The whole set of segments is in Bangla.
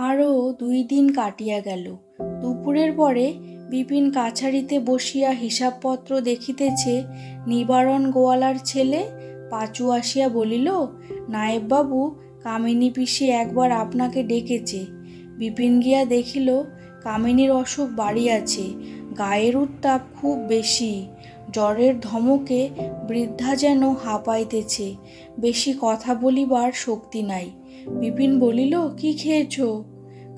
আরও 2 দিন কাটিয়া গেল। দুপুরের পরে বিপিন কাছারিতে বসিয়া হিসাবপত্র দেখিতেছে। নিবারণ গোয়ালার ছেলে পাঁচু আসিয়া বলিল, নায়েববাবু, কামিনী পিসি একবার আপনাকে ডেকেছে। বিপিন গিয়া দেখিল কামিনীর অসুখ বাড়িয়াছে, গায়ের উত্তাপ খুব বেশি, জ্বরের ধমকে বৃদ্ধা যেন হাঁপাইতেছে, বেশি কথা বলিবার শক্তি নাই। বিপিন বলিল, কি খেয়েছ?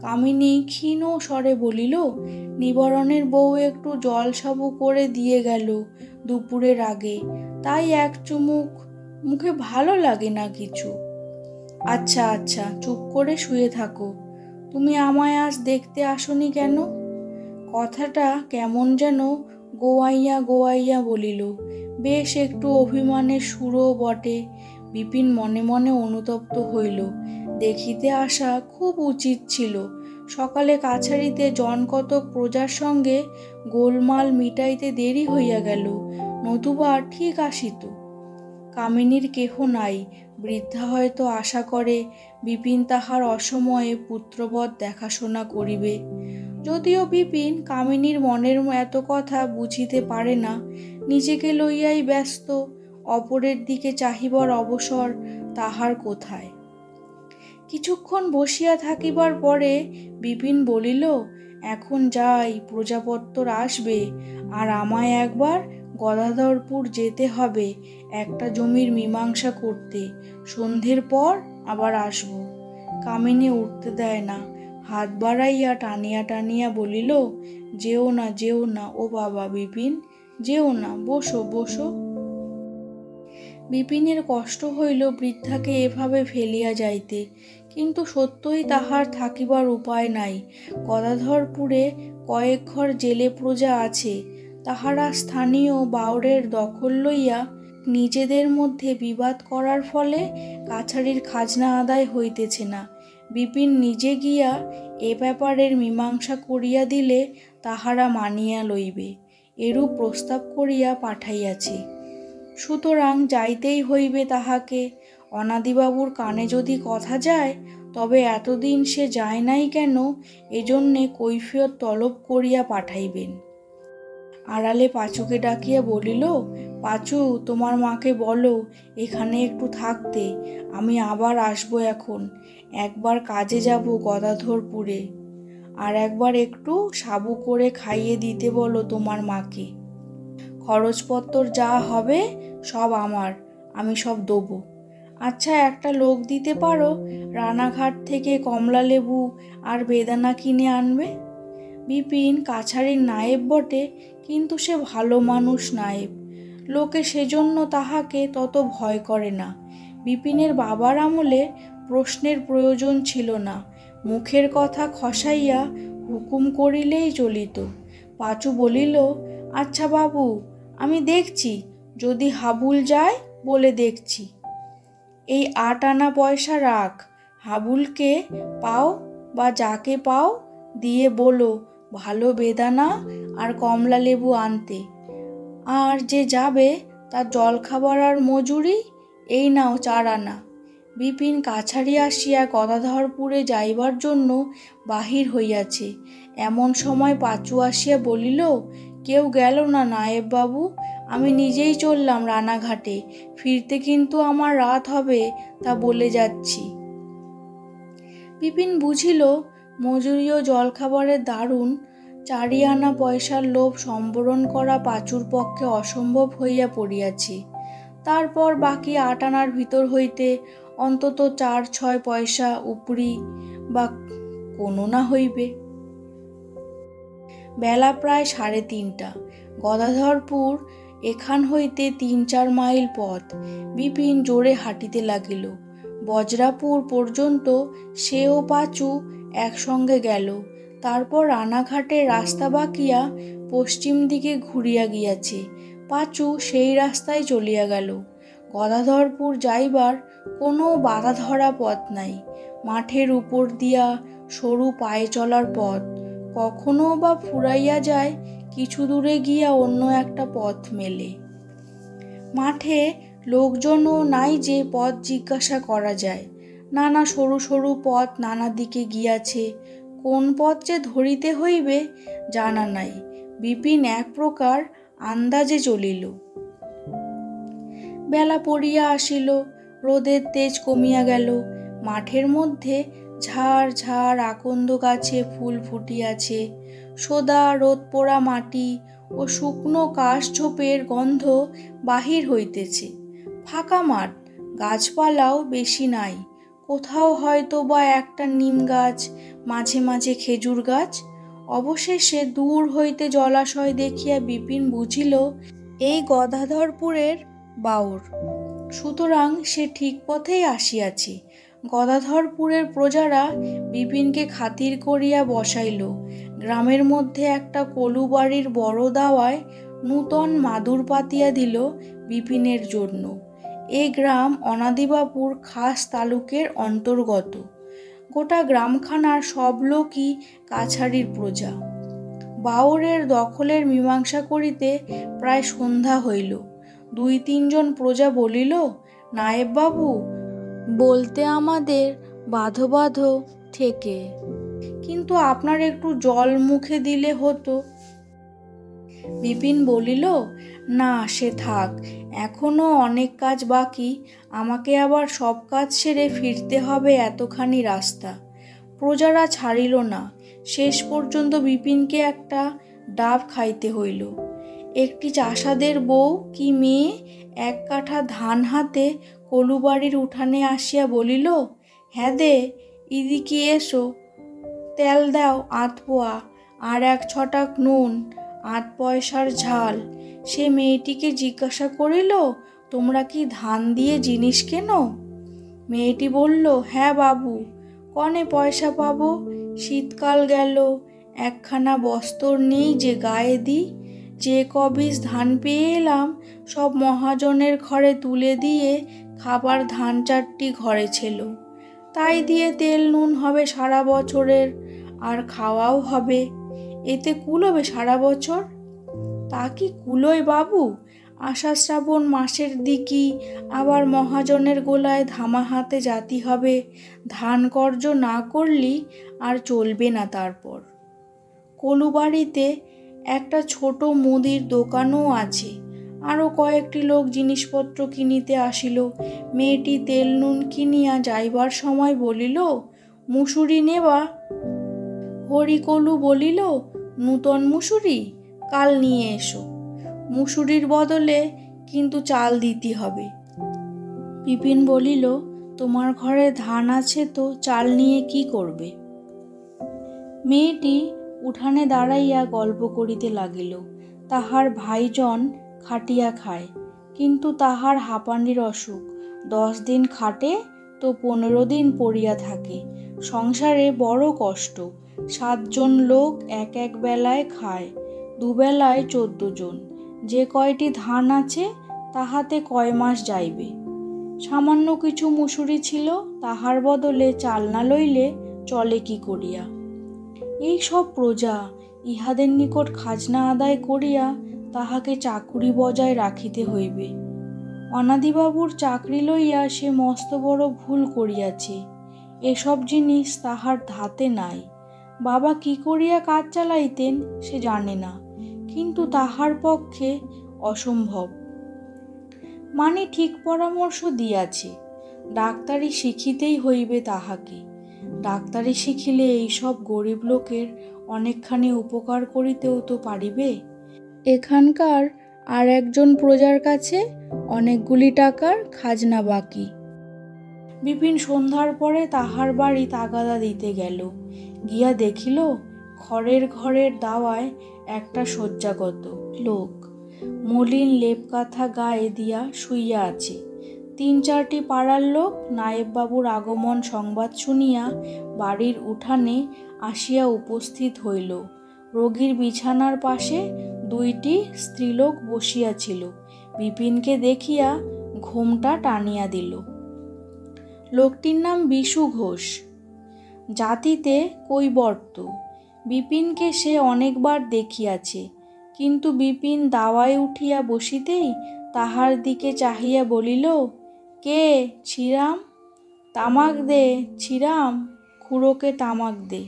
কামিনী ক্ষীণ স্বরে বলিল, নিবারণের বউ একটু জলসাবু করে দিয়ে গেল দুপুরের আগে, তাই এক চুমুক, মুখে ভালো লাগে না কিছু। আচ্ছা আচ্ছা, চুপ করে শুয়ে থাকো। তুমি আমায় আজ দেখতে আসনি কেন? কথাটা কেমন যেন গোয়াইয়া গোয়াইয়া বলিল, বেশ একটু অভিমানের সুরও বটে। বিপিন মনে মনে অনুতপ্ত হইল। দেখিতে আসা খুব উচিত ছিল। সকালে কাছারিতে জনকতক প্রজার সঙ্গে গোলমাল মিটাইতে দেরি হইয়া গেল, নতুবা ঠিক আসিত। কামিনীর কেহ নাই। বৃদ্ধা হয়তো আশা করে বিপিন তাহার অসময়ে পুত্রবৎ দেখাশোনা করিবে। যদিও বিপিন কামিনীর মনের এত কথা বুঝিতে পারে না, নিজেকে লইয়াই ব্যস্ত, অপরের দিকে চাহিবার অবসর তাহার কোথায়। কিছুক্ষণ বসিয়া থাকিবার পরে বিপিন বলিল, এখন যাই, প্রজাপত্তর আসবে, আর আমায় একবার গদাধরপুর যেতে হবে একটা জমির মীমাংসা করতে। সন্ধ্যের পর আবার আসব। কামিনী উঠতে দেয় না, হাত বাড়াইয়া টানিয়া টানিয়া বলিল, যেও না, যেও না ও বাবা বিপিন, যেও না, বসো বসো। বিপিনের কষ্ট হইল বৃদ্ধাকে এভাবে ফেলিয়া যাইতে, কিন্তু সত্যই তাহার থাকিবার উপায় নাই। গদাধরপুরে কয়েক ঘর জেলে প্রজা আছে, তাহারা স্থানীয় বাউরের দখল লইয়া নিজেদের মধ্যে বিবাদ করার ফলে কাছারির খাজনা আদায় হইতেছে না। বিপিন নিজে গিয়া এ ব্যাপারের মীমাংসা করিয়া দিলে তাহারা মানিয়া লইবে, এরূপ প্রস্তাব করিয়া পাঠাইয়াছে। সুতরাং যাইতেই হইবে তাহাকে। অনাদিবাবুর কানে যদি কথা যায়, তবে এতদিন সে যায় নাই কেন, এজন্যে কৈফিয়ত তলব করিয়া পাঠাইবেন। আড়ালে পাঁচুকে ডাকিয়া বলিল, পাঁচু, তোমার মাকে বলো এখানে একটু থাকতে, আমি আবার আসবো এখন। একবার কাজে যাব গদাধরপুরে, আর একবার একটু সাবু করে খাইয়ে দিতে বলো তোমার মাকে। খরচপত্তর যা হবে সব আমার, আমি সব দেবো। আচ্ছা, একটা লোক দিতে পারো, রানাঘাট থেকে কমলা লেবু আর বেদানা কিনে আনবে। বিপিন কাছারির নায়েব বটে, কিন্তু সে ভালো মানুষ নায়েব, লোকে সেজন্য তাহাকে তত ভয় করে না। বিপিনের বাবার আমলে প্রশ্নের প্রয়োজন ছিল না, মুখের কথা খসাইয়া হুকুম করিলেই চলিত। পাঁচু বলিল, আচ্ছা বাবু, আমি দেখছি, যদি হাবুল যায় বলে দেখছি। এই 8 আনা পয়সা রাখ, হাবুলকে পাও বা যাকে পাও দিয়ে বলো ভালো বেদানা আর কমলা লেবু আনতে। আর যে যাবে তার জলখাবার আর মজুরি এই নাও 4 আনা। বিপিন কাছারি আসিয়া গদাধরপুরে যাইবার জন্য বাহির হইয়াছে। এমন সময় পাঁচু আসিয়া বলিল, কেউ গেল না নায়েব বাবু, আমি নিজেই চললাম রানাঘাটে, ফিরতে কিন্তু আমার রাত হবে, তা বলে যাচ্ছি। বিপিন বুঝিল মজুরি ও জলখাবারের দারুণ। 4 আনা পয়সার লোভ সম্বরণ করা পাঁচুর পক্ষে অসম্ভব হইয়া পড়িয়াছে। তারপর বাকি 8 আনার ভিতর হইতে অন্তত 4-6 পয়সা উপরি বা কোনো না হইবে। বেলা প্রায় 3:30। গদাধরপুর এখান হইতে 3-4 মাইল পথ। বিপিন জোরে হাঁটিতে লাগিল। বজরাপুর পর্যন্ত সে ও পাঁচু একসঙ্গে গেল। তারপর রানাঘাটের রাস্তা বাঁকিয়া পশ্চিম দিকে ঘুরিয়া গিয়াছে। পাঁচু সেই রাস্তায় চলিয়া গেল। গদাধরপুর যাইবার কোনো বাধা ধরা পথ নাই, মাঠের উপর দিয়া সরু পায়ে চলার পথ। কখনো বা ফুরাইয়া যায়, কিছু দূরে গিয়া অন্য একটা পথ মেলে। মাঠে লোকজনও নাই যে পথ জিজ্ঞাসা করা যায়। নানা সরু সরু পথ নানা দিকে গিয়াছে, কোন পথ যে ধরিতে হইবে জানা নাই। বিপিন এক প্রকার আন্দাজে চলিল। বেলা পড়িয়া আসিল, রোদের তেজ কমিয়া গেল। মাঠের মধ্যে ঝাড় ঝাড় আকন্দ গাছে ফুল ফুটিয়াছে। সোদা রোদ পোড়া মাটি ও শুকনো কাশঝোপের গন্ধ বাহির হইতেছে। ফাঁকা মাঠ, গাছপালাও বেশি নাই। কোথাও হয়তো বা একটা নিম গাছ, মাঝে মাঝে খেজুর গাছ। অবশেষে দূর হইতে জলাশয় দেখিয়া বিপিন বুঝিল এই গদাধরপুরের বাউর। সুতরাং সে ঠিক পথেই আসিয়াছে। গদাধরপুরের প্রজারা বিপিনকে খাতির করিয়া বসাইল। গ্রামের মধ্যে একটা কলুবাড়ির বড় দাওয়ায় নূতন মাদুর পাতিয়া দিল বিপিনের জন্য। এ গ্রাম অনাদিবাবুর খাস তালুকের অন্তর্গত। গোটা গ্রামখানার সব লোকই কাছারির প্রজা। বাউরের দখলের মীমাংসা করিতে প্রায় সন্ধ্যা হইল। 2-3 জন প্রজা বলিল, নায়েব বাবু, বলতে আমাদের বাঁধো বাঁধো ঠেকে, কিন্তু আপনার একটু জল মুখে দিলে হতো। বিপিন বলিল, না সে থাক, এখনো অনেক কাজ বাকি। আমাকে আবার সব কাজ সেরে ফিরতে হবে এতখানি রাস্তা। প্রজারা ছাড়িল না। শেষ পর্যন্ত বিপিনকে একটা ডাব খাইতে হইল। একটি চাষাদের বউ কি মেয়ে 1 কাঠা ধান হাতে কলুবাড়ির উঠানে আসিয়া বলিল, হ্যাঁ দে, ইদিকে এসো, তেল দাও 8 পোয়া, আর 1 ছটাক নুন, 8 পয়সার ঝাল। সে মেয়েটিকে জিজ্ঞাসা করিল, তোমরা কি ধান দিয়ে জিনিস কেনো? মেয়েটি বলল, হ্যাঁ বাবু, কনে পয়সা পাবো? শীতকাল গেল, একখানা বস্ত্র নেই যে গায়ে দিই। যে কবিজ ধান পেয়ে এলাম সব মহাজনের ঘরে তুলে দিয়ে খাবার ধান 4টি ঘরে ছিল। তাই দিয়ে তেল নুন হবে সারা বছরের, আর খাওয়াও হবে। এতে কুলোবে সারা বছর? তা কি কুলোয় বাবু? আষাঢ় শ্রাবণ মাসের দিকই আবার মহাজনের গোলায় ধামা হাতে জাতি হবে। ধান কর্য না করলি আর চলবে না। তারপর কলুবাড়িতে একটা ছোট মুদির দোকানও আছে। আরও কয়েকটি লোক জিনিসপত্র কিনিতে আসিল। মেয়েটি তেল নুন কিনিয়া যাইবার সময় বলিল, মুসুরি নেবা? হরিকলু বলিল, নূতন মুসুরি? কাল নিয়ে এসো। মুসুরির বদলে কিন্তু চাল দিতে হবে। বিপিন বলিল, তোমার ঘরে ধান আছে তো চাল নিয়ে কি করবে? মেয়েটি উঠানে দাঁড়াইয়া গল্প করিতে লাগিল। তাহার ভাইজন খাটিয়া খায়, কিন্তু তাহার হাঁপানির অসুখ। 10 দিন খাটে তো 15 দিন পড়িয়া থাকে। সংসারে বড় কষ্ট। 7 জন লোক এক বেলায় খায়, 2 বেলায় 14 জন। যে কয়টি ধান আছে তাহাতে কয় মাস যাইবে। সামান্য কিছু মুসুরি ছিল, তাহার বদলে চাল না লইলে চলে কি করিয়া? এই সব প্রজা, ইহাদের নিকট খাজনা আদায় করিয়া তাহাকে চাকুরি বজায় রাখিতে হইবে। অনাদিবাবুর চাকরি লইয়া সে মস্ত বড় ভুল করিয়াছে। এসব জিনিস তাহার ধাতে নাই। বাবা কি করিয়া কাজ চালাইতেন সে জানে না, কিন্তু তাহার পক্ষে অসম্ভব। মানে ঠিক পরামর্শ দিয়াছে, ডাক্তারি শিখিতেই হইবে তাহাকে। ডাক্তারি শিখিলে এইসব গরিব লোকের অনেকখানি উপকার করিতেও তো পারিবে। এখানকার আর একজন প্রজার কাছে অনেকগুলি টাকার খাজনা বাকি। বিপিন সন্ধ্যার পরে তাহার বাড়ি তাগাদা দিতে গেল। গিয়া দেখিল খড়ের ঘরের দাওয়ায় একটা শয্যাগত লোক মলিন লেপ কাঁথা গায়ে দিয়া শুইয়া আছে। 3-4টি পাড়ার লোক নায়েববাবুর আগমন সংবাদ শুনিয়া বাড়ির উঠানে আসিয়া উপস্থিত হইল। রোগীর বিছানার পাশে 2টি স্ত্রীলোক বসিয়াছিল। বিপিনকে দেখিয়া ঘোমটা টানিয়া দিল। লোকটির নাম বিশু ঘোষ, জাতিতে কৈবর্ত। বিপিনকে সে অনেকবার দেখিয়াছে, কিন্তু বিপিন দাওয়ায় উঠিয়া বসিতেই তাহার দিকে চাহিয়া বলিল, কে ছিরাম? তামাক দে ছিরাম, খুড়োকে তামাক দে।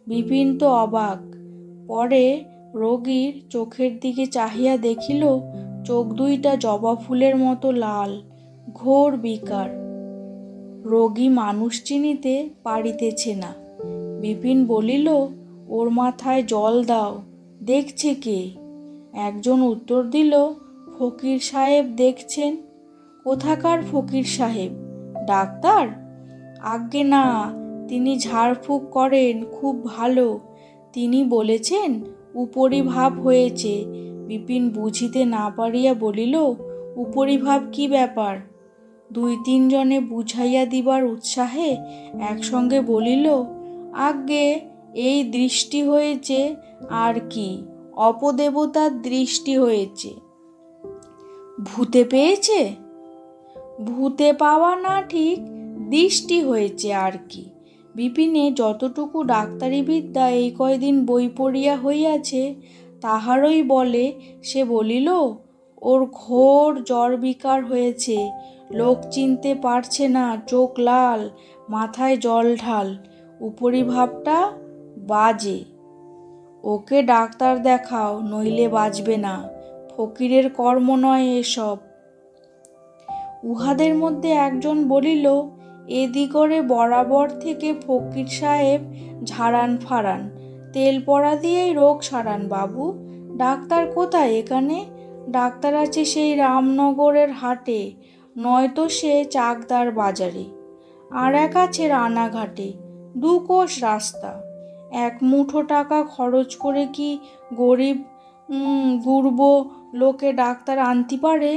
বিপিন তো অবাক। পরে রোগীর চোখের দিকে চাহিয়া দেখিল চোখ দুইটা জবা ফুলের মতো লাল, ঘোর বিকার। রোগী মানুষ চিনিতে পারিতেছে না। বিপিন বলিল, ওর মাথায় জল দাও, দেখছে কে? একজন উত্তর দিল, ফকির সাহেব দেখছেন। কোথাকার ফকির সাহেব? ডাক্তার? আজ্ঞে না, তিনি ঝাড়ফুঁক করেন, খুব ভালো। তিনি বলেছেন উপরিভাব হয়েছে। বিপিন বুঝিতে না পারিয়া বলিল, উপরিভাব কি ব্যাপার? দুই তিনজনে বুঝাইয়া দিবার উৎসাহে একসঙ্গে বলিল, আজ্ঞে এই দৃষ্টি হয়েছে, আর কি, অপদেবতার দৃষ্টি হয়েছে। ভূতে পেয়েছে? ভূতে পাওয়া না ঠিক, দৃষ্টি হয়েছে আর কি। বিপিনে যতটুকু ডাক্তারি বিদ্যা এই কয়দিন বই পড়িয়া হইয়াছে তাহারই বলে সে বলিল, ওর ঘোর জ্বর বিকার হয়েছে, লোক চিনতে পারছে না, চোখ লাল, মাথায় জল ঢাল, উপরিভাবটা বাজে। ওকে ডাক্তার দেখাও, নইলে বাঁচবে না। ফকিরের কর্ম নয় এসব। উহাদের মধ্যে একজন বলিল, এদিগরে বরাবর থেকে ফকির সাহেব ঝাড়ান ফাড়ান, তেল পড়া দিয়েই রোগ সারান বাবু। ডাক্তার কোথায় এখানে? ডাক্তার আছে সেই রামনগরের হাটে, নয়তো সে চাকদার বাজারে, আর এক আছে রানাঘাটে, 2 কোষ রাস্তা। এক মুঠো টাকা খরচ করে কি গরিব গুরব লোকে ডাক্তার আনতে পারে?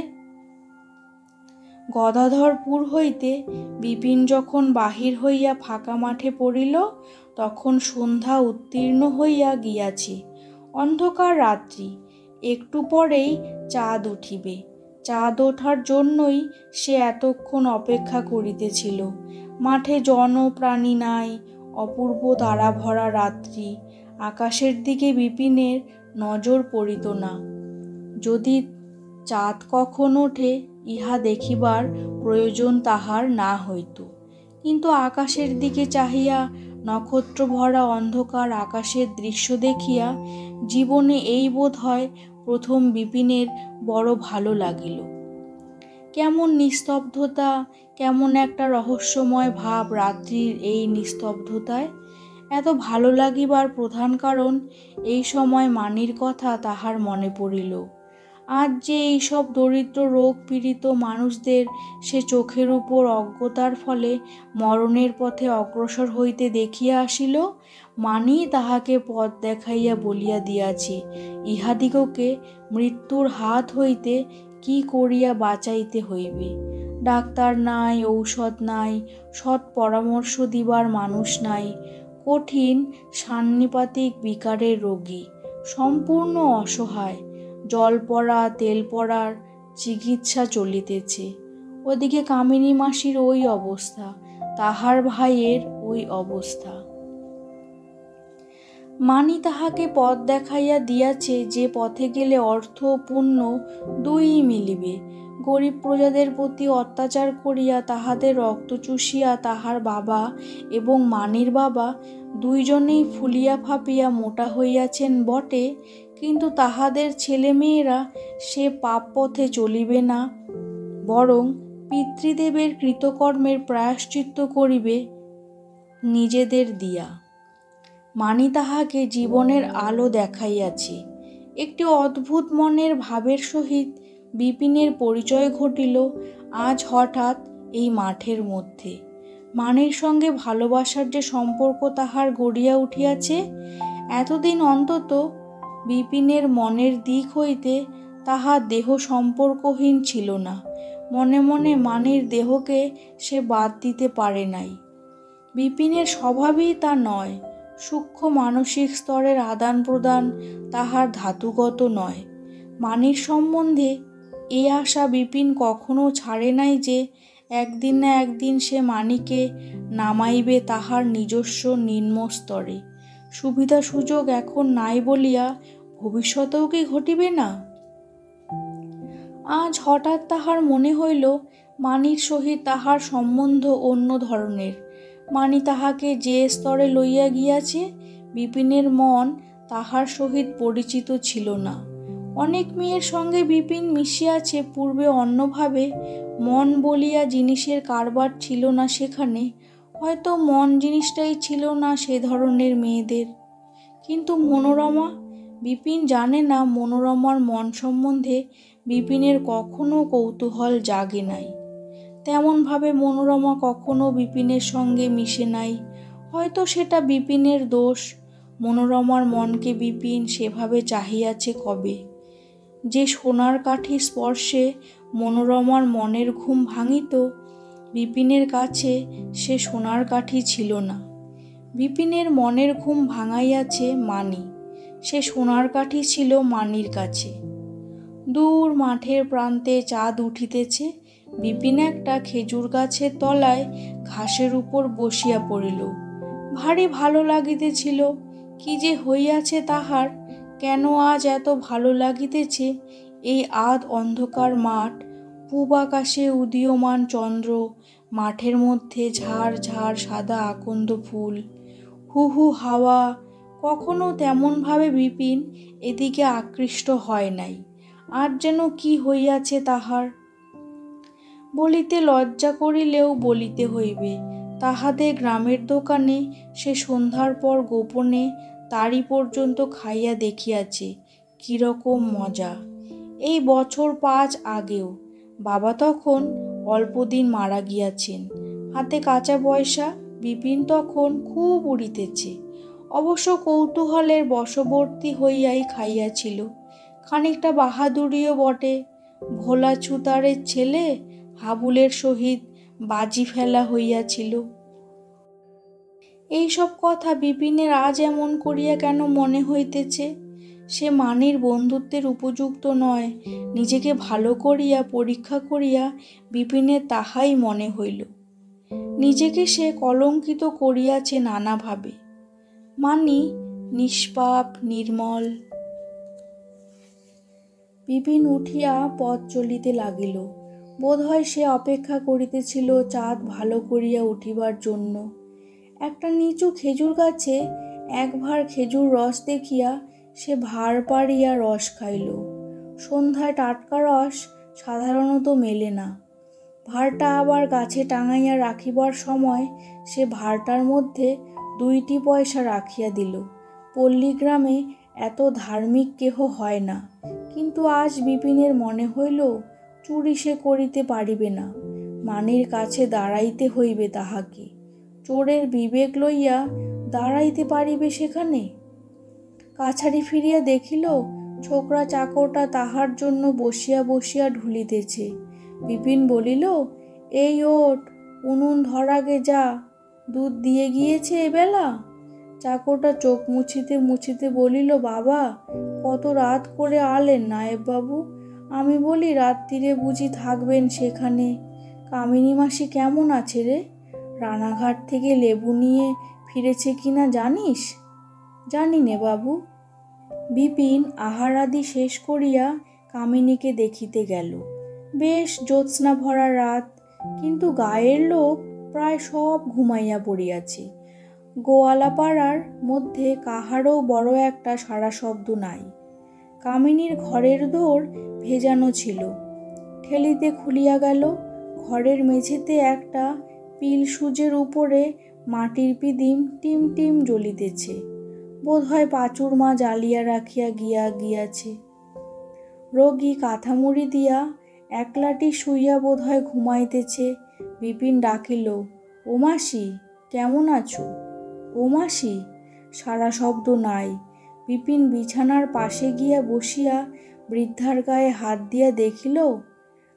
গদাধরপুর হইতে বিপিন যখন বাহির হইয়া ফাঁকা মাঠে পড়িল তখন সন্ধ্যা উত্তীর্ণ হইয়া গিয়াছে। অন্ধকার রাত্রি। একটু পরেই চাঁদ উঠিবে। চাঁদ ওঠার জন্যই সে এতক্ষণ অপেক্ষা করিতেছিল। মাঠে প্রাণী নাই, অপূর্ব তারা ভরা রাত্রি। আকাশের দিকে বিপিনের নজর পড়িত না। যদি চাঁদ কখন ওঠে ইহা দেখিবার প্রয়োজন তাহার না হইত, কিন্তু আকাশের দিকে চাহিয়া নক্ষত্র ভরা অন্ধকার আকাশের দৃশ্য দেখিয়া জীবনে এই বোধ হয় প্রথম বিপিনের বড় ভালো লাগিল। কেমন নিস্তব্ধতা, কেমন একটা রহস্যময় ভাব রাত্রির এই নিস্তব্ধতায়। এত ভালো লাগিবার প্রধান কারণ এই সময় মানির কথা তাহার মনে পড়িল। আজ যে এইসব দরিদ্র রোগ পীড়িত মানুষদের সে চোখের উপর অজ্ঞতার ফলে মরণের পথে অগ্রসর হইতে দেখিয়া আসিল, মানি তাহাকে পথ দেখাইয়া বলিয়া দিয়াছে ইহাদিগকে মৃত্যুর হাত হইতে কি করিয়া বাঁচাইতে হইবে। ডাক্তার নাই, ঔষধ নাই, সৎ পরামর্শ দিবার মানুষ নাই। কঠিন সান্নিপাতিক বিকারের রোগী, সম্পূর্ণ অসহায়। জল পড়া, তেল পড়ার চিকিৎসা চলিতেছে। ওদিকে কামিনী মাসির ওই অবস্থা, তাহার ভাইয়ের ওই অবস্থা। মানি তাহাকে পথ দেখাইয়া দিয়াছে যে পথে গেলে অর্থ ও পুণ্য দুইই মিলিবে। গরিব প্রজাদের প্রতি অত্যাচার করিয়া তাহাদের রক্ত চুষিয়া তাহার বাবা এবং মানির বাবা দুইজনেই ফুলিয়া ফাঁপিয়া মোটা হইয়াছেন বটে, কিন্তু তাহাদের ছেলেমেয়েরা সে পাপ পথে চলিবে না, বরং পিতৃদেবের কৃতকর্মের প্রায়শ্চিত্ত করিবে নিজেদের দিয়া। মানি তাহাকে জীবনের আলো দেখাইয়াছে। একটি অদ্ভুত মনের ভাবের সহিত বিপিনের পরিচয় ঘটিল আজ হঠাৎ এই মাঠের মধ্যে। মানির সঙ্গে ভালোবাসার যে সম্পর্ক তাহার গড়িয়া উঠিয়াছে, এতদিন অন্তত বিপিনের মনের দিক হইতে তাহা দেহ সম্পর্কহীন ছিল না। মনে মনে মানির দেহকে সে বাদ দিতে পারে নাই। বিপিনের স্বভাবই তা নয়। সূক্ষ্ম মানসিক স্তরের আদান প্রদান তাহার ধাতুগত নয়। মানির সম্বন্ধে এ আশা বিপিন কখনো ছাড়ে নাই যে একদিন না একদিন সে মানিকে নামাইবে তাহার নিজস্ব নিম্ন স্তরে। সুবিধা সুযোগ এখন নাই বলিয়া ভবিষ্যতেও কি ঘটিবে না? আজ হঠাৎ তাহার মনে হইল মানির সহিত তাহার সম্বন্ধ অন্য ধরনের। মানি তাহাকে যে স্তরে লইয়া গিয়াছে, বিপিনের মন তাহার সহিত পরিচিত ছিল না। অনেক মেয়ের সঙ্গে বিপিন মিশিয়াছে পূর্বে অন্যভাবে, মন বলিয়া জিনিসের কারবার ছিল না সেখানে, হয়তো মন জিনিসটাই ছিল না সে ধরনের মেয়েদের। কিন্তু মনোরমা, বিপিন জানে না মনোরমার মন সম্বন্ধে বিপিনের কখনো কৌতূহল জাগে নাই। তেমনভাবে মনোরমা কখনো বিপিনের সঙ্গে মিশে নাই। হয়তো সেটা বিপিনের দোষ। মনোরমার মনকে বিপিন সেভাবে চাহিয়াছে কবে। যে সোনার কাঠির স্পর্শে মনোরমার মনের ঘুম ভাঙিত, বিপিনের কাছে সে সোনার কাঠি ছিল না। বিপিনের মনের ঘুম ভাঙাইয়াছে মানি, সে সোনার কাঠি ছিল মানির কাছে। দূর মাঠের প্রান্তে চাঁদ উঠিতেছে। বিপিন একটা খেজুর গাছের তলায় ঘাসের উপর বসিয়া পড়িল। ভারী ভালো লাগিতেছিল। কি যে হইয়াছে তাহার, কেন আজ এত ভালো লাগিতেছে? এই আধ অন্ধকার মাঠ, পূব আকাশে উদীয়মান চন্দ্র, মাঠের মধ্যে ঝাড় ঝাড় সাদা আকন্দ ফুল, হু হু হাওয়া। কখনো তেমনভাবে বিপিন এদিকে আকৃষ্ট হয় নাই। আর যেন কি হইয়াছে তাহার। বলিতে লজ্জা করিলেও বলিতে হইবে, তাহাদের গ্রামের দোকানে সে সন্ধ্যার পর গোপনে তারি পর্যন্ত খাইয়া দেখিয়াছে। কিরকম মজা! এই বছর 5 আগেও। বাবা তখন অল্পদিন মারা গিয়াছেন। হাতে কাঁচা পয়সা। বিপিন তখন খুব উড়িতেছে। অবশ্য কৌতূহলের বশবর্তী হইয়াই খাইয়াছিল। খানিকটা বাহাদুরিও বটে। ভোলা ছুতারের ছেলে হাবুলের সহিত বাজি ফেলা হইয়াছিল। এইসব কথা বিপিনের আজ এমন করিয়া কেন মনে হইতেছে? সে মানির বন্ধুত্বের উপযুক্ত নয়, নিজেকে ভালো করিয়া পরীক্ষা করিয়া বিপিনের তাহাই মনে হইল। নিজেকে সে কলঙ্কিত করিয়াছে নানাভাবে। মানি নিষ্পাপ, নির্মল। বিপিন উঠিয়া পথ চলিতে লাগিল। বোধহয় সে অপেক্ষা করিতেছিল চাঁদ ভালো করিয়া উঠিবার জন্য। একটা নিচু খেজুর গাছে এক ভার খেজুর রস দেখিয়া সে ভার পাড়িয়া রস খাইল। সন্ধ্যায় টাটকা রস সাধারণত মেলে না। ভারটা আবার গাছে টাঙাইয়া রাখিবার সময় সে ভারটার মধ্যে 2টি পয়সা রাখিয়া দিল। পল্লীগ্রামে এত ধার্মিক কেহ হয় না। কিন্তু আজ বিপিনের মনে হইল চুরি সে করিতে পারিবে না। মানির কাছে দাঁড়াইতে হইবে তাহাকে। চোরের বিবেক লইয়া দাঁড়াইতে পারিবে সেখানে? কাছারি ফিরিয়া দেখিল ছোকরা চাকরটা তাহার জন্য বসিয়া বসিয়া ঢুলিতেছে। বিপিন বলিল, এই ওঠ, উনুন ধরাগে যা, দুধ দিয়ে গিয়েছে এবেলা? চাকরটা চোখ মুছিতে মুছিতে বলিল, বাবা, কত রাত করে আলেন নায়েববাবু? আমি বলি, রাত্রিরে বুঝি থাকবেন সেখানে? কামিনী মাসি কেমন আছে রে? রানাঘাট থেকে লেবু নিয়ে ফিরেছে কিনা জানিস? জানি নে বাবু। বিপিন আহারাদি শেষ করিয়া কামিনীকে দেখিতে গেল। বেশ জ্যোৎস্না ভরা রাত, কিন্তু গায়ের লোক প্রায় সব ঘুমাইয়া পড়িয়াছে। গোয়ালাপাড়ার মধ্যে কাহারও বড় একটা সাড়া শব্দ নাই। কামিনীর ঘরের দোর ভেজানো ছিল। ঠেলিতে খুলিয়া গেল। ঘরের মেঝেতে একটা পিল সুজের উপরে মাটির পিদিম টিম টিম জ্বলিতেছে। বোধহয় পাঁচুর মা জ্বালিয়া রাখিয়া গিয়াছে। রোগী কাঁথামুড়ি দিয়া একলাটি শুইয়া বোধহয় ঘুমাইতেছে। বিপিন ডাকিল, ও মাসি, কেমন আছো? ও মাসি। সারা শব্দ নাই। বিপিন বিছানার পাশে গিয়া বসিয়া বৃদ্ধার গায়ে হাত দিয়া দেখিল।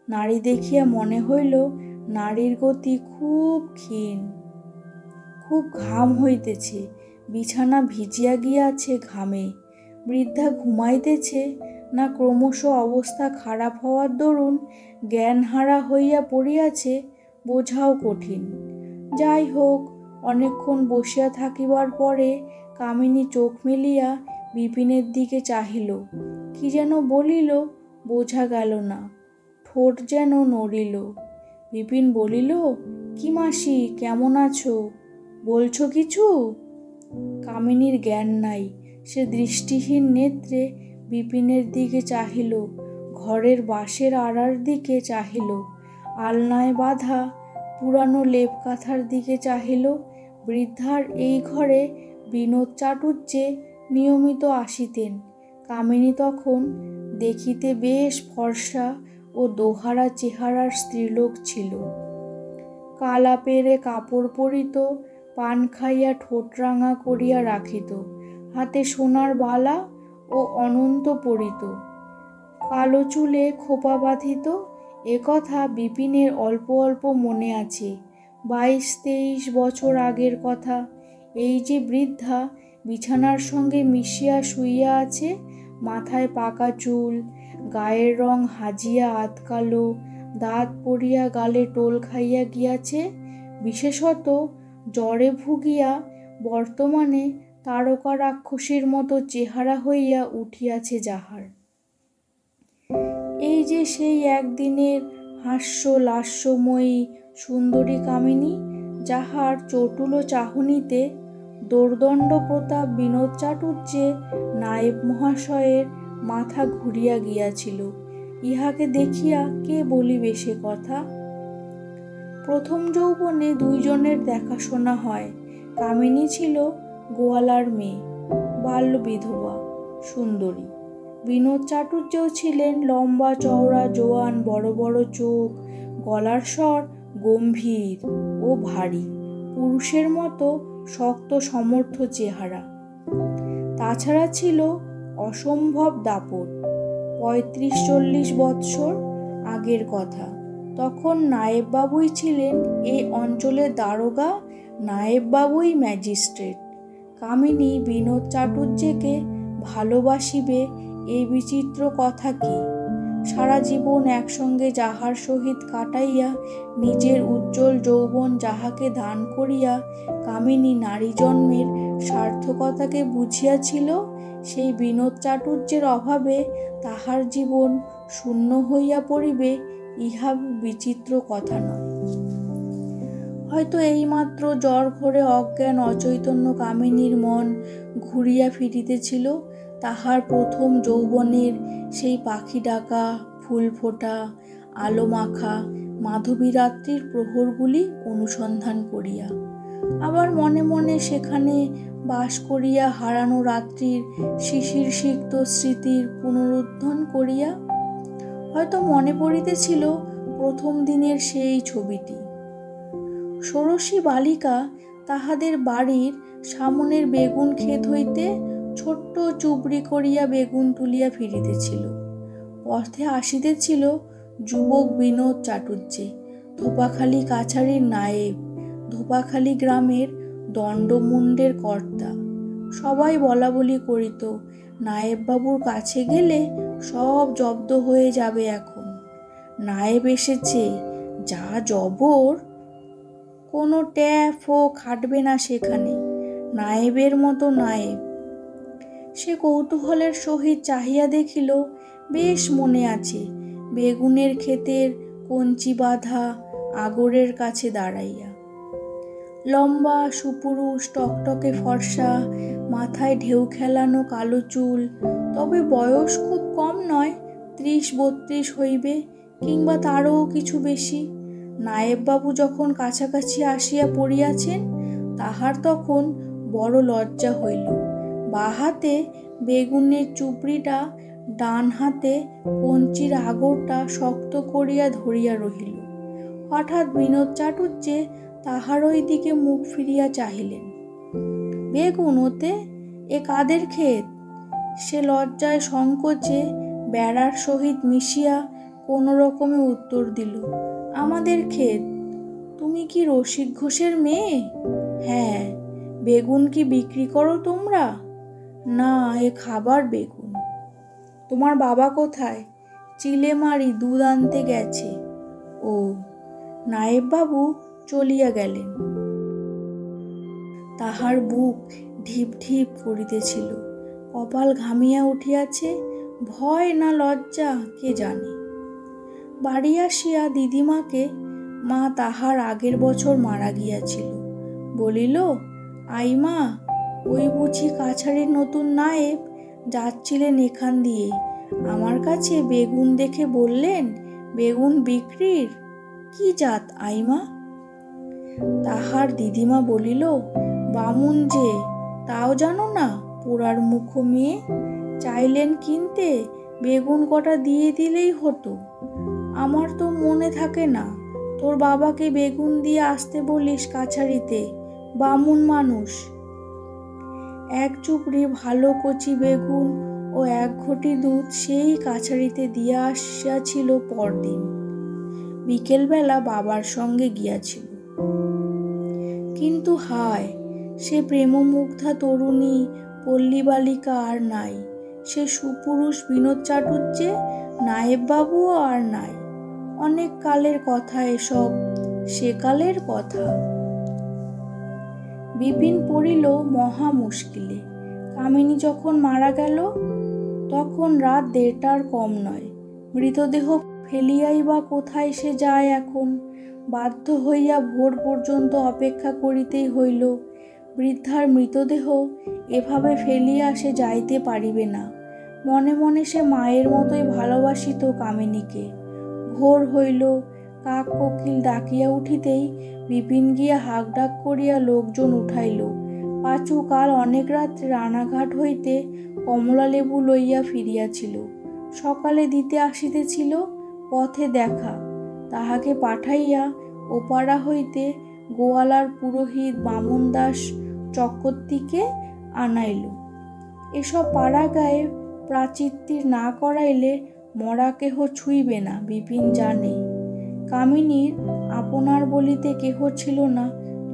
নাড়ি দেখিয়া মনে হইল নাড়ির গতি খুব ক্ষীণ। খুব ঘাম হইতেছে। বিছানা ভিজিয়া গিয়াছে ঘামে। বৃদ্ধা ঘুমাইতেছে না ক্রমশ অবস্থা খারাপ হওয়ার দরুন জ্ঞানহারা হইয়া পড়িয়াছে বোঝাও কঠিন। যাই হোক, অনেকক্ষণ বসিয়া থাকিবার পরে কামিনী চোখ মেলিয়া বিপিনের দিকে চাহিল। কি যেন বলিল, বোঝা গেল না। ঠোঁট যেন নড়িল। বিপিন বলিল, কি মাসি, কেমন আছো? বলছো কিছু? কামিনীর জ্ঞান নাই। সে দৃষ্টিহীন নেত্রে বিপিনের দিকে চাহিল, ঘরের বাঁশের আড়ার দিকে চাহিল, আলনায় বাঁধা পুরানো লেপ কাঁথার দিকে চাহিল। বৃদ্ধার এই ঘরে বিনোদ চাটুজ্জে নিয়মিত আসিতেন। কামিনী তখন দেখিতে বেশ ফর্সা ও দোহারা চেহারার স্ত্রীলোক ছিল। কালা পেরে কাপড় পরিত, পান খাইয়া ঠোঁট রাঙা করিয়া রাখিত, হাতে সোনার বালা ও অনন্ত পরিত, কালো চুলে খোপা বাঁধিত। একথা বিপিনের অল্প অল্প মনে আছে, 22-23 বছর আগের কথা। এই যে বৃদ্ধা বিছানার সঙ্গে মিশিয়া শুইয়া আছে, মাথায় পাকা চুল, গায়ের রং হাজিয়া আধকালো, দাঁত পড়িয়া গালে টোল খাইয়া গিয়াছে, বিশেষত জ্বরে ভুগিয়া বর্তমানে তারকা রাক্ষসীর মতো চেহারা হইয়া উঠিয়াছে যাহার। এই যে সেই একদিনের হাস্য লাস্যময়ী সুন্দরী কামিনী, যাহার চটুল চাহনিতে দোর্দণ্ড প্রতাপ বিনোদ চাটুজ্জে নায়েব মহাশয়ের মাথা ঘুরিয়া গিয়াছিল। ইহাকে দেখিয়া কে বলিবে সে কথা? প্রথম যৌবনে দুইজনের দেখাশোনা হয়। কামিনী ছিল গোয়ালার মেয়ে, বাল্য বিধবা, সুন্দরী। বিনোদ চাটুজ্জেও ছিলেন লম্বা চওড়া জোয়ান, বড় বড় চোখ, গলার স্বর গম্ভীর ও ভারী, পুরুষের মতো শক্ত সমর্থ চেহারা। তাছাড়া ছিল অসম্ভব দাপট। 35-40 বৎসর আগের কথা। তখন নায়েববাবুই ছিলেন এই অঞ্চলের দারোগা, নায়েববাবুই ম্যাজিস্ট্রেট। কামিনী বিনোদ চাটুজ্জেকে ভালোবাসিবে এই বিচিত্র কথা কি? সারা জীবন একসঙ্গে যাহার সহিত কাটাইয়া নিজের উজ্জ্বল যৌবন যাহাকে দান করিয়া কামিনী নারী জন্মের সার্থকতাকে বুঝিয়াছিল, সেই বিনোদ চাটুজ্জের অভাবে তাহার জীবন শূন্য হইয়া পড়িবে, ইহা বিচিত্র কথা নয়। হয়তো এইমাত্র জ্বর ঘরে অজ্ঞান অচৈতন্য কামিনীর মন ঘুরিয়া ফিরিতেছিল তাহার প্রথম যৌবনের সেই পাখি ডাকা, ফুল ফোটা, আলো মাখা মাধবী রাত্রির প্রহরগুলি অনুসন্ধান করিয়া। আবার মনে মনে সেখানে বাস করিয়া হারানো রাত্রির শিশির সিক্ত স্মৃতির পুনরুত্থান করিয়া। হয়তো মনে পড়িতেছিল প্রথম দিনের সেই ছবিটি। ষোড়শী বালিকা তাহাদের বাড়ির সামনের বেগুন ক্ষেত হইতে ছোট্ট চুবড়ি করিয়া বেগুন তুলিয়া ফিরিতেছিল। পথে আসিতেছিল যুবক বিনোদ চাটুজ্জে, ধোপাখালি কাছারির নায়েব, ধোপাখালি গ্রামের দণ্ডমুণ্ডের কর্তা। সবাই বলা বলি করিত, নায়েববাবুর কাছে গেলে সব জব্দ হয়ে যাবে এখন। নায়েব এসেছে, যা জবর, কোনো ট্যাপও খাটবে না সেখানে, নায়েবের মতো নায়েব। সে কৌতূহলের সহিত চাহিয়া দেখিল, বেশ মনে আছে, বেগুনের ক্ষেতের কঞ্চি বাঁধা আগরের কাছে দাঁড়াইয়া। লম্বা সুপুরুষ, টকটকে ফর্সা, মাথায় ঢেউ খেলানো কালো চুল, তবে বয়স খুব কম নয়, 30-32 হইবে, কিংবা তারও কিছু বেশি। নায়েববাবু যখন কাছাকাছি আসিয়া পড়িয়াছেন, তাহার তখন বড় লজ্জা হইল। বাঁ হাতে বেগুনের চুপড়িটা, ডান হাতে কঞ্চির আগরটা শক্ত করিয়া ধরিয়া রহিল। হঠাৎ বিনোদ চাটুজ্জে তাহার ওই দিকে মুখ ফিরিয়া চাহিলেন। বেগুন ওতে? এ কাদের ক্ষেত? সে লজ্জায় সংকোচে বেড়ার সহিত মিশিয়া কোনো রকমে উত্তর দিল, আমাদের ক্ষেত। তুমি কি রসিক ঘোষের মেয়ে? হ্যাঁ। বেগুন কি বিক্রি করো তোমরা? না, এ খাবার বেগুন। তোমার বাবা কোথায়? চিলেমারি দুধ আনতে গেছে। ও। নায়েববাবু চলিয়া গেলেন। তাহার বুক ঢিপ ঢিপ করিতেছিল, কপাল ঘামিয়া উঠিয়াছে, ভয় না লজ্জা কে জানে। বাড়ি আসিয়া দিদিমাকে মা তাহার আগের বছর মারা গিয়াছিল। বলিল, আই মা, ওই বুঝি কাছারির নতুন নায়েব যাচ্ছিলেন এখান দিয়ে, আমার কাছে বেগুন দেখে বললেন, বেগুন বিক্রির? কি জাত আইমা? তাহার দিদিমা বলিল, বামুন যে, তাও জানো না? পোড়ার মুখ মেয়ে, চাইলেন কিনতে, বেগুন কটা দিয়ে দিলেই হতো। আমার তো মনে থাকে না, তোর বাবাকে বেগুন দিয়ে আসতে বলিস কাছারিতে, বামুন মানুষ। এক চুপড়ি ভালো কচি বেগুন ও এক ঘটি দুধ সেই কাছারিতে দিয়া আসিয়াছিল পরদিন। বিকেলবেলা বাবার সঙ্গে গিয়াছিল। কিন্তু হায়, সে প্রেমমুগ্ধা তরুণী পল্লী বালিকা আর নাই, সে সুপুরুষ বিনোদ চাটুর্যে নায়েববাবুও আর নাই। অনেক কালের কথা এসব, সেকালের কথা। বিপিন পড়িল মহা মুশকিলে। কামিনী যখন মারা গেল তখন রাত 1:30টার কম নয়। মৃতদেহ ফেলিয়াই বা কোথায় সে যায় এখন? বাধ্য হইয়া ভোর পর্যন্ত অপেক্ষা করিতেই হইল। বৃদ্ধার মৃতদেহ এভাবে ফেলিয়া সে যাইতে পারিবে না। মনে মনে সে মায়ের মতোই ভালোবাসিত কামিনীকে। ভোর হইল, কাক কোকিল ডাকিয়া উঠিতেই বিপিন গিয়া হাঁক ডাক করিয়া লোকজন উঠাইল। পাঁচু কাল অনেক রাত্রে রানাঘাট হইতে কমলা লেবু লইয়া ফিরিয়াছিল। সকালে দিতে আসিতেছিল, পথে দেখা, তাহাকে পাঠাইয়া ওপাড়া হইতে গোয়ালার পুরোহিত বামন দাস চক্রবর্তীকে আনাইল। এসব পাড়া গায়ে প্রাচিত্তির না করাইলে মরা কেহ ছুঁইবে না, বিপিন জানে। কামিনীর আপনার বলিতে কেহ ছিল না।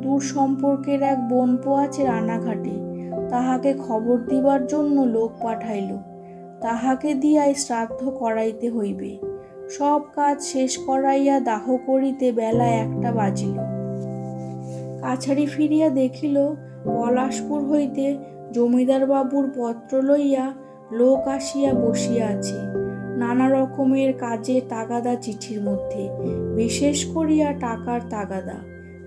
দূর সম্পর্কের এক বোনপো আছে রানাঘাটে, তাহাকে খবর দিবার জন্য লোক পাঠাইল। তাহাকে দিয়াই শ্রাদ্ধ করাইতে হইবে। সব কাজ শেষ করাইয়া দাহ করিতে বেলা 1টা বাজিল। কাছারি ফিরিয়া দেখিল পলাশপুর হইতে জমিদার বাবুর পত্র লইয়া লোক আসিয়া বসিয়া আছে, নানা রকমের কাজে তাগাদা চিঠির মধ্যে, বিশেষ করিয়া টাকার তাগাদা।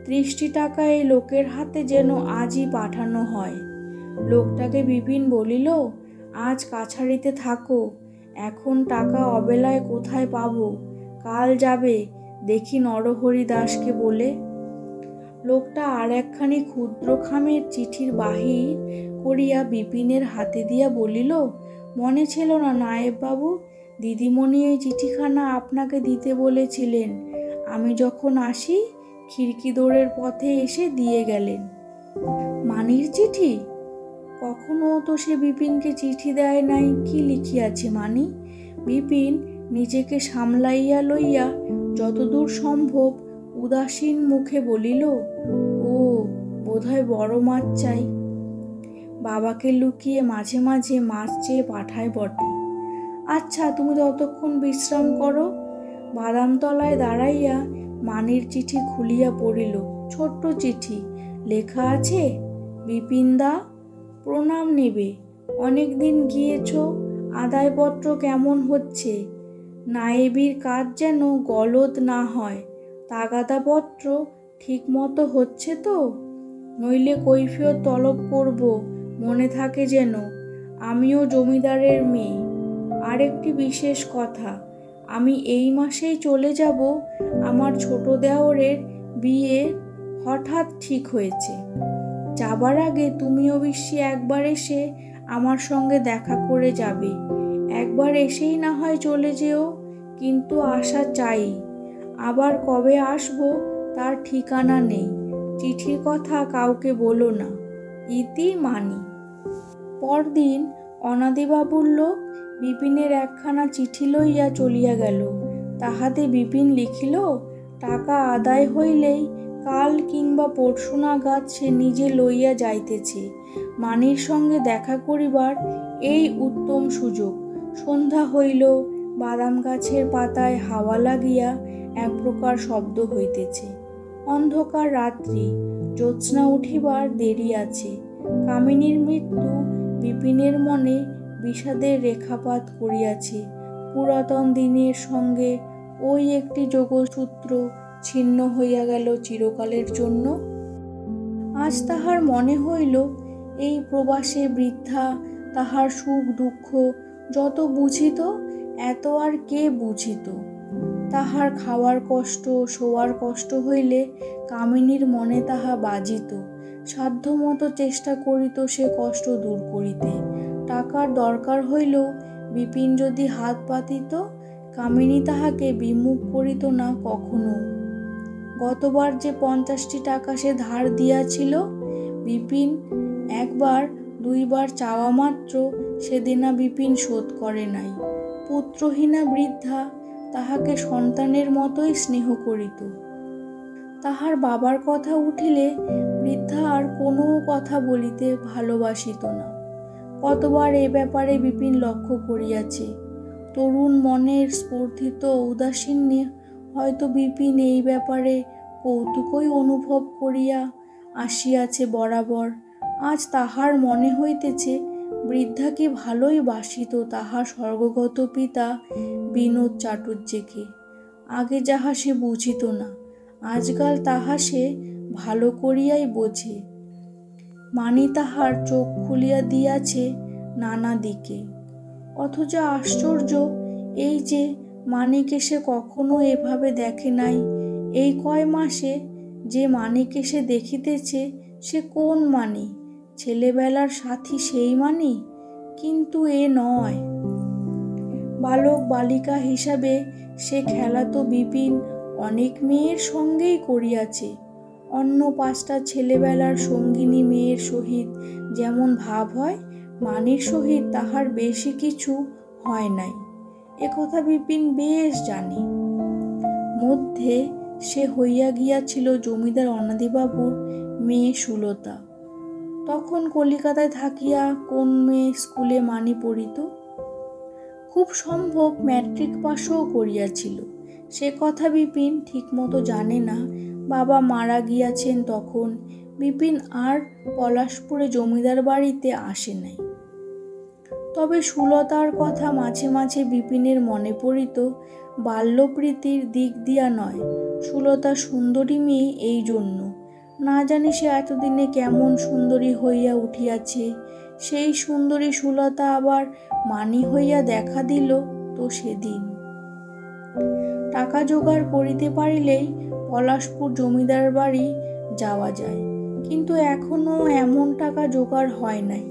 30টি টাকা এই লোকের হাতে যেন আজই পাঠানো হয়। লোকটাকে বিপিন বলিল, আজ কাছারিতে থাকো, এখন টাকা অবেলায় কোথায় পাবো? কাল যাবে দেখি নরহরি দাসকে বলে। লোকটা আর একখানি ক্ষুদ্র খামের চিঠির বাহির করিয়া বিপিনের হাতে দিয়া বলিল, মনে ছিল না নায়েববাবু, দিদিমণি এই চিঠিখানা আপনাকে দিতে বলেছিলেন। আমি যখন আসি খিড়কি দোরের পথে এসে দিয়ে গেলেন। মানির চিঠি? কখনো তো সে বিপিনকে চিঠি দেয় নাই। কি লিখিয়াছে মানি? বিপিন নিজেকে সামলাইয়া লইয়া যতদূর সম্ভব উদাসীন মুখে বলিল, ও বোধহয় বড় মাছ চাই। বাবাকে লুকিয়ে মাঝে মাঝে মাছ চেয়ে পাঠায় বটে। আচ্ছা, তুমি ততক্ষণ বিশ্রাম করো। বাদামতলায় দাঁড়াইয়া মানির চিঠি খুলিয়া পড়িল। ছোট্ট চিঠি, লেখা আছে, বিপিনদা, প্রণাম নেবে। অনেক দিন গিয়েছ, আদায়পত্র কেমন হচ্ছে? নায়েবির কাজ যেন গলদ না হয়। তাগাদাপত্র ঠিক মতো হচ্ছে তো? নইলে কৈফিয়ত তলব করব, মনে থাকে যেন। আমিও জমিদারের মেয়ে। আরেকটি বিশেষ কথা, আমি এই মাসেই চলে যাব। আমার ছোট দেওরের বিয়ে হঠাৎ ঠিক হয়েছে। যাবার আগে তুমি অবশ্যই একবার এসে আমার সঙ্গে দেখা করে যাবে। একবার এসেই না হয় চলে যেও, কিন্তু আসা চাই। আবার কবে আসবো তার ঠিকানা নেই। চিঠির কথা কাউকে বলো না। ইতি মানি। পরদিন অনাদিবাবুর লোক বিপিনের একখানা চিঠি লইয়া চলিয়া গেল। তাহাতে বিপিন লিখিল, টাকা আদায় হইলেই কাল কিংবা পরশু নাগাদ সে নিজে লইয়া যাইতেছে। মানির সঙ্গে দেখা করিবার এই উত্তম সুযোগ। সন্ধ্যা হইল, বাদাম গাছের পাতায় হাওয়া লাগিয়া এক প্রকার শব্দ হইতেছে। অন্ধকার রাত্রি, জ্যোৎস্না উঠিবার দেরি আছে। কামিনীর মৃত্যু বিপিনের মনে বিষাদের রেখাপাত করিয়াছে। পুরাতন দিনের সঙ্গে ওই একটি যোগসূত্র ছিন্ন হইয়া গেল চিরকালের জন্য। আজ তাহার মনে হইল এই প্রবাসে বৃদ্ধা তাহার সুখ দুঃখ যত বুঝিত, এত আর কে বুঝিত। তাহার খাওয়ার কষ্ট, শোয়ার কষ্ট হইলে কামিনীর মনে তাহা বাজিত। সাধ্যমতো চেষ্টা করিত সে কষ্ট দূর করিতে। টাকার দরকার হইল বিপিন যদি হাত পাতিত, কামিনী তাহাকে বিমুখ করিত না কখনো। গতবার যে 50টি টাকা সে ধার দিয়াছিল, বিপিন একবার দুইবার চাওয়া মাত্র সেদিনা বিপিন শোধ করে নাই। পুত্রহীনা বৃদ্ধা তাহাকে সন্তানের মতোই স্নেহ করিত। তাহার বাবার কথা উঠিলে বৃদ্ধা আর কোনো কথা বলিতে ভালোবাসিত না। কতবার এ ব্যাপারে বিপিন লক্ষ্য করিয়াছে। তরুণ মনের স্পর্ধিত উদাসীন্যে হয়তো বিপিন এই ব্যাপারে কৌতুকই অনুভব করিয়া আসিয়াছে বরাবর। আজ তাহার মনে হইতেছে বৃদ্ধাকে ভালোই বাসিত তাহার স্বর্গগত পিতা বিনোদ চাটুর্যেকে। আগে যাহা সে বুঝিত না, আজকাল তাহা সে ভালো করিয়াই বোঝে। মানি তাহার চোখ খুলিয়া দিয়াছে নানা দিকে। অথচ আশ্চর্য এই যে মানিকে সে কখনো এভাবে দেখে নাই। এই কয় মাসে যে মানিকে সে দেখিতেছে, সে কোন মানি? ছেলেবেলার সাথী সেই মানি? কিন্তু এ নয়। বালক বালিকা হিসাবে সে খেলা তো বিপিন অনেক মেয়ের সঙ্গেই করিয়াছে। অন্য 5টা ছেলেবেলার সঙ্গিনী মেয়ের সহিত যেমন ভাব হয়, মানির সহিত তাহার বেশি কিছু হয় নাই। একথা বিপিন বেশ জানে। মধ্যে সে হইয়া গিয়াছিল জমিদার অনাদিবাবুর মেয়ে সুলতা। তখন কলিকাতায় থাকিয়া কোন মেয়ে স্কুলে মানি পড়িত? খুব সম্ভব ম্যাট্রিক পাশও করিয়াছিল। সে কথা বিপিন ঠিকমতো জানে না। বাবা মারা গিয়াছেন তখন। বিপিন আর পলাশপুরে জমিদার বাড়িতে আসে নাই। তবে সুলতার কথা মাঝে মাঝে বিপিনের মনে পড়িত। বাল্যপ্রীতির দিক দিয়া নয়, সুলতা সুন্দরী মেয়ে এই জন্য। না জানি সে এতদিনে কেমন সুন্দরী হইয়া উঠিয়াছে। সেই সুন্দরী সুলতা আবার মানি হইয়া দেখা দিল তো সেদিন। টাকা জোগাড় করিতে পারিলেই পলাশপুর জমিদার বাড়ি যাওয়া যায়, কিন্তু এখনো এমন টাকা জোগাড় হয় নাই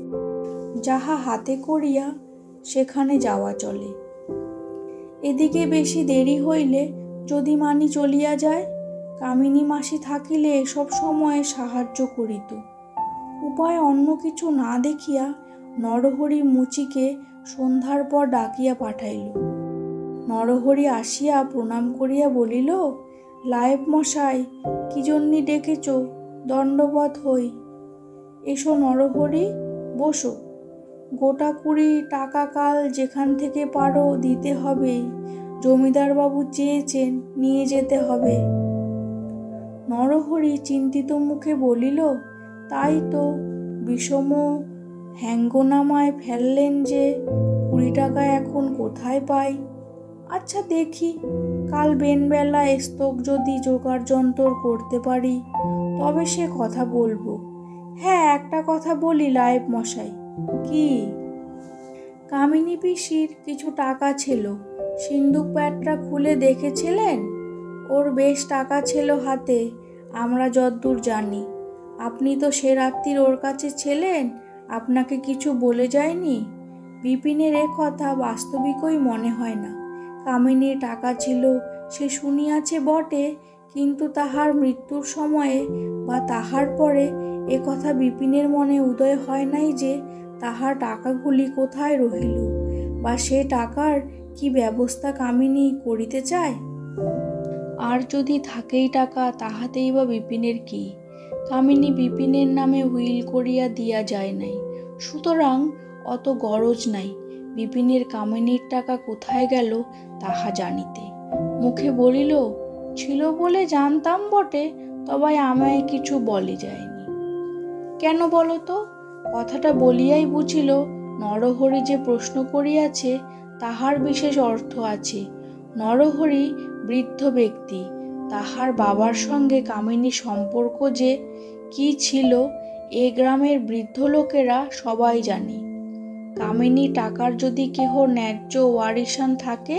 যাহা হাতে করিয়া সেখানে যাওয়া চলে। এদিকে বেশি দেরি হইলে যদি মানি চলিয়া যায়, কামিনী মাসি থাকিলে এসব সময়ে সাহায্য করিত। উপায় অন্য কিছু না দেখিয়া নরহরি মুচিকে সন্ধ্যার পর ডাকিয়া পাঠাইল। নরহরি আসিয়া প্রণাম করিয়া বলিল, লায়েব মশাই, কি জন্যে ডেকেছ? দণ্ডবৎ হই। এসো নরহরি, বসো। গোটা 20 টাকা কাল যেখান থেকে পারো দিতে হবে। জমিদারবাবু চেয়েছেন, নিয়ে যেতে হবে। নরহরি চিন্তিত মুখে বলিল, তাই তো, বিষম হ্যাঙ্গনামায় ফেললেন যে, 20 টাকা এখন কোথায় পাই? আচ্ছা দেখি, কাল বেনবেলা স্তক যদি জোগাড় যন্তর করতে পারি তবে সে কথা বলবো। হ্যাঁ, একটা কথা বলি লায়েব মশাই। কি? কামিনী পিসির কিছু টাকা ছিল, সিন্দুক প্যাটরা খুলে দেখেছিলেন? ওর বেশ টাকা ছিল হাতে, আমরা যদ্দূর জানি। আপনি তো সে রাত্রির ওর কাছে ছিলেন, আপনাকে কিছু বলে যায়নি? বিপিনের এ কথা বাস্তবিকই মনে হয় না। কামিনীর টাকা ছিল সে শুনিয়াছে বটে, কিন্তু তাহার মৃত্যুর সময়ে বা তাহার পরে এ কথা বিপিনের মনে উদয় হয় নাই যে তাহার টাকাগুলি কোথায় রহিল, বা সে টাকার কি ব্যবস্থা কামিনী করিতে চায়। আর যদি থাকেই টাকা, তাহাতেই বা বিপিনের কি? কামিনী বিপিনের নামে হুইল করিয়া দিয়া যায় নাই, সুতরাং অত গরজ নাই বিপিনের কামিনীর টাকা কোথায় গেল তাহা জানিতে। মুখে বলিল, ছিল বলে জানতাম বটে, তবে আমায় কিছু বলে যায়নি। কেন বলো তো? কথাটা বলিয়াই বুঝিল নরহরি যে প্রশ্ন করিয়াছে তাহার বিশেষ অর্থ আছে। নরহরি বৃদ্ধ ব্যক্তি, তাহার বাবার সঙ্গে কামিনীর সম্পর্ক যে কি ছিল এ গ্রামের বৃদ্ধ লোকেরা সবাই জানে। কামিনী টাকার যদি কেহ ন্যায্য ওয়ারিশান থাকে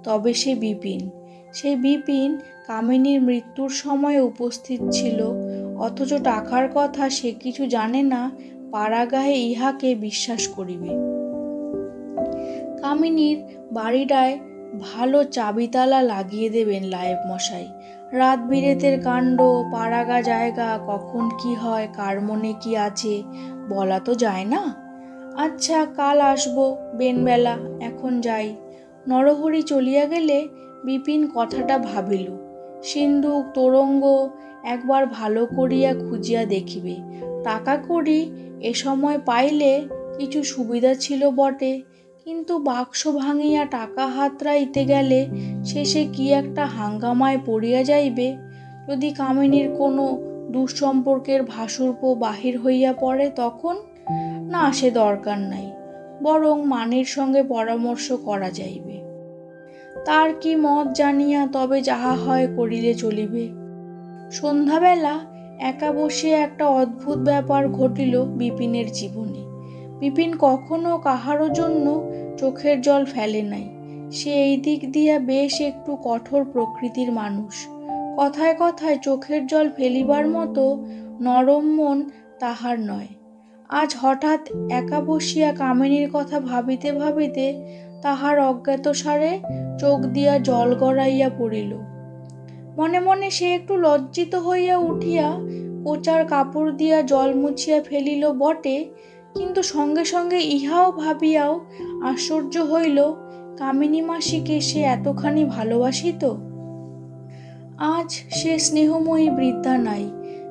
তবে সে বিপিন। সেই বিপিন কামিনীর মৃত্যুর সময় উপস্থিত ছিল, অথচ টাকার কথা সে কিছু জানে না, পাড়াগাঁয়ে ইহাকে বিশ্বাস করিবে। কামিনীর বাড়িটায় ভালো চাবিতালা লাগিয়ে দেবেন লায়েব মশাই। রাত বিরেতের কাণ্ড, পাড়াগা জায়গা, কখন কি হয়, কার মনে কি আছে বলা তো যায় না। আচ্ছা, কাল আসবো বেনবেলা, এখন যাই। নরহরি চলিয়া গেলে বিপিন কথাটা ভাবিল। সিন্দুক তোরঙ্গ একবার ভালো করিয়া খুঁজিয়া দেখিবে। টাকা কড়ি এ সময় পাইলে কিছু সুবিধা ছিল বটে, কিন্তু বাক্স ভাঙিয়া টাকা হাতড়াইতে গেলে শেষে কি একটা হাঙ্গামায় পড়িয়া যাইবে। যদি কামিনীর কোনো দুঃসম্পর্কের ভাশুরপো বাহির হইয়া পড়ে তখন? না, সে দরকার নাই, বরং মানির সঙ্গে পরামর্শ করা যাইবে। তার কি মত জানিয়া তবে যাহা হয় করিলে চলিবে। সন্ধ্যাবেলা একা বসিয়া একটা অদ্ভুত ব্যাপার ঘটিল বিপিনের জীবনে। বিপিন কখনো কাহারও জন্য চোখের জল ফেলে নাই। সে এই দিক দিয়া বেশ একটু কঠোর প্রকৃতির মানুষ। কথায় কথায় চোখের জল ফেলিবার মতো নরম মন তাহার নয়। আজ হঠাৎ একা বসিয়া কামিনীর কথা ভাবিতে ভাবিতে তাহার অজ্ঞাতসারে চোখ দিয়া জল গড়াইয়া পড়িল। মনে মনে সে একটু লজ্জিত হইয়া উঠিয়া কোচার কাপড় দিয়া জল মুছিয়া ফেলিল বটে, কিন্তু সঙ্গে সঙ্গে ইহাও ভাবিয়াও আশ্চর্য হইল, কামিনী মাসিকে সে এতখানি ভালোবাসিত। আজ সে স্নেহময়ী বৃদ্ধা নাই,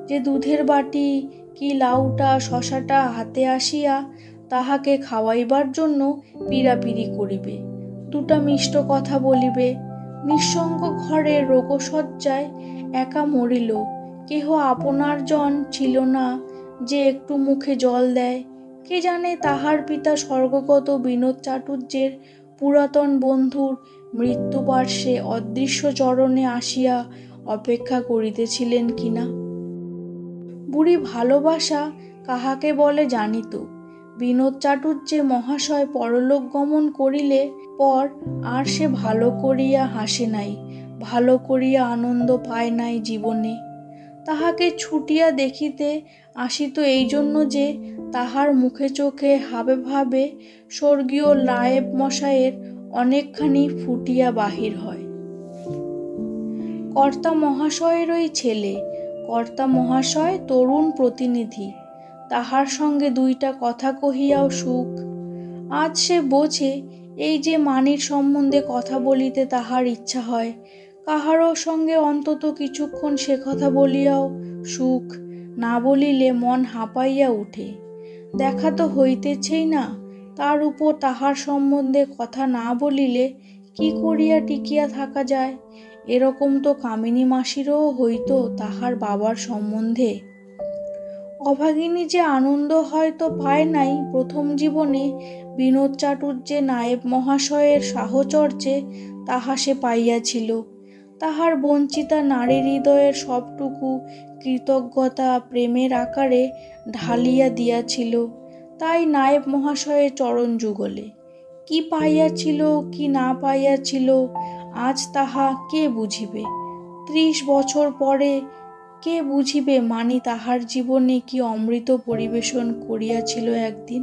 যে দুধের বাটি কি লাউটা শশাটা হাতে আসিয়া তাহাকে খাওয়াইবার জন্য পীড়াপিড়ি করিবে, দুটা মিষ্ট কথা বলিবে। নিঃসঙ্গ ঘরে রোগশয্যায় একা মরিল, কেহ আপনার জন ছিল না যে একটু মুখে জল দেয়। কে জানে তাহার পিতা স্বর্গগত বিনোদ চাটুর্যের পুরাতন বন্ধুর মৃত্যুবার্ষে অদৃশ্য চরণে আসিয়া অপেক্ষা করিতেছিলেন কিনা। বুড়ি ভালোবাসা কাহাকে বলে জানিত। বিনোদ চাটুর্যে মহাশয় পরলোক গমন করিলে পর আর সে ভালো করিয়া হাসে নাই, ভালো করিয়া আনন্দ পায় নাই জীবনে। তাহাকে ছুটিয়া দেখিতে আসিত এই জন্য যে তাহার মুখে চোখে হাবে ভাবে স্বর্গীয় লায়েব মশায়ের অনেকখানি ফুটিয়া বাহির হয়। কর্তা মহাশয়েরই ছেলে, কর্তা মহাশয় তরুণ প্রতিনিধি, তাহার সঙ্গে দুইটা কথা কহিয়াও সুখ। আজ সে বোঝে, এই যে মানির সম্বন্ধে কথা বলিতে তাহার ইচ্ছা হয়, কাহারও সঙ্গে অন্তত কিছুক্ষণ সে কথা বলিয়াও সুখ, না বলিলে মন হাঁপাইয়া উঠে। দেখা তো হইতেছেই না, তার উপর তাহার সম্বন্ধে কথা না বলিলে কি করিয়া টিকিয়া থাকা যায়। এরকম তো কামিনী মাসিরও হইত তাহার বাবার সম্বন্ধে। অভাগিনী যে আনন্দ হয়তো পায় নাই প্রথম জীবনে বিনোদ চাটুর্যে নায়েব মহাশয়ের সাহচর্যে, তাহা সে পাইয়াছিল। তাহার বঞ্চিতা নারী হৃদয়ের সবটুকু কৃতজ্ঞতা প্রেমের আকারে ঢালিয়া দিয়াছিল, তাই নায়েব মহাশয়ের চরণ যুগলে। কি পাইয়াছিল কি না পাইয়াছিল আজ তাহা কে বুঝিবে। 30 বছর পরে কে বুঝিবে মানি তাহার জীবনে কি অমৃত পরিবেশন করিয়াছিল একদিন।